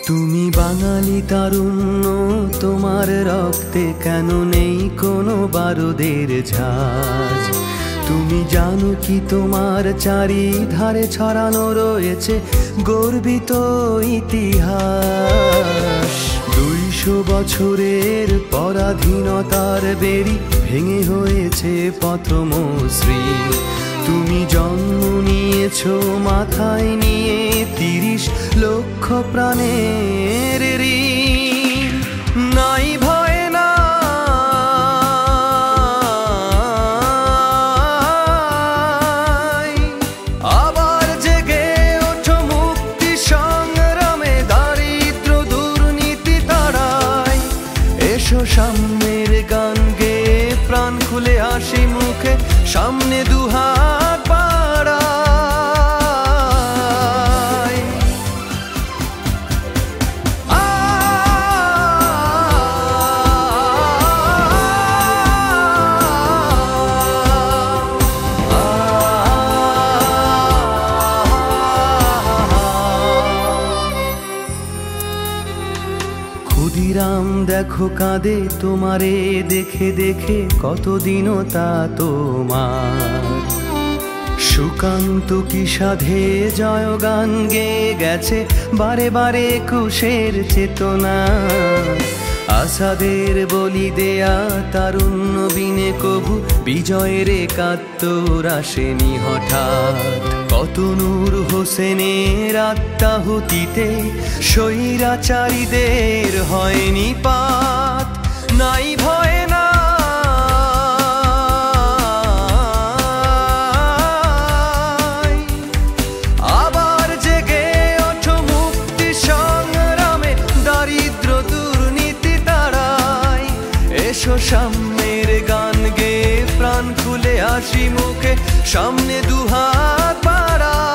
তুমি বাঙালি তারুণ্য, তোমার রক্তে কেন নেই কোনো বারুদের ঝাঁজ? তুমি জানো কি তোমার চারিধারে ছড়ানো রয়েছে গর্বিত ইতিহাস? 200 বছরের পরাধীনতার বেড়ি ভেঙে হয়েছে প্রথমশ্রী। তুমি জন্ম নিয়েছো মাথায় নিয়ে 30 লক্ষ প্রাণের ঋণ। নাই ভয় না আবার জেগে ওঠো মুক্তি সংগ্রামে, দারিদ্র দুর্নীতি তাড়াই। এসো সামনের গান গেয়ে প্রাণ খুলে হাসি মুখে সামনে দুহাত বাড়াই। ক্ষুদিরাম দেখো কাঁদে তোমারে দেখে দেখে, কতদিনও তা তোমার। সুকান্ত কি সাধে জয়গান গেয়ে গেছে বারে বারে 21 চেতনা। আসাদের বলি দেয়া তারুণ্য বিনে কবু বিজয়ের একাত্তর আসেনি হঠাৎ। কত নূর হোসেনের আত্মাহুতিতে স্বৈরাচারীদের হয়নি পাত। নাই ভয় না আবার জেগে ওঠো মুক্তি সংগ্রামে, দারিদ্র দুর্নীতি তাড়াই। এসো সামনের গান গেয়ে প্রাণ খুলে হাসি মুখে সামনে দুহাত বাড়াই।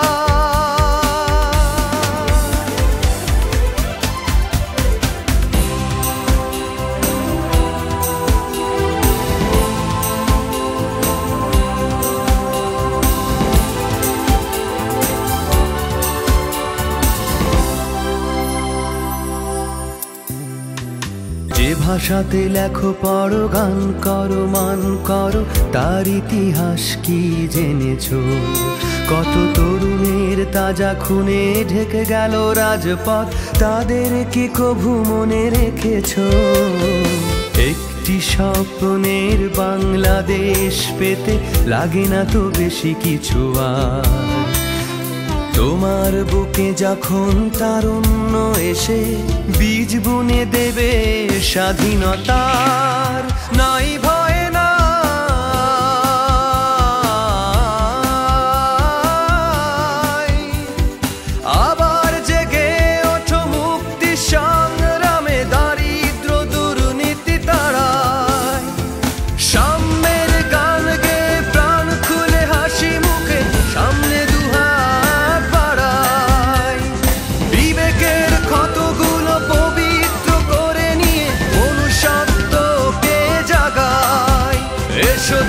যে ভাষাতে লেখো পড়ো গান করো মান করো, তার ইতিহাস কি জেনেছো? কত তরুণের তাজা খুনে ঢেকে গেল রাজপথ, তাদের কি কভু মনে রেখেছো? একটি স্বপ্নের বাংলাদেশ পেতে লাগে না তো বেশি কিছু আর। তোমার বুকে যখন তারুণ্য এসে বীজ বুনে দেবে স্বাধীনতার, নাই ভয় না আবার জেগে ওঠো মুক্তি সংগ্রামে, দারিদ্র দুর্নীতি তাড়াই। সাম্যের গান গেয়ে প্রাণ খুলে হাসি মুখে সামনে দুহাত বাড়াই। বিবেকের ক্ষতগুলো পবিত্র করে নিয়ে মনুষ্যত্বকে জাগাই। এসো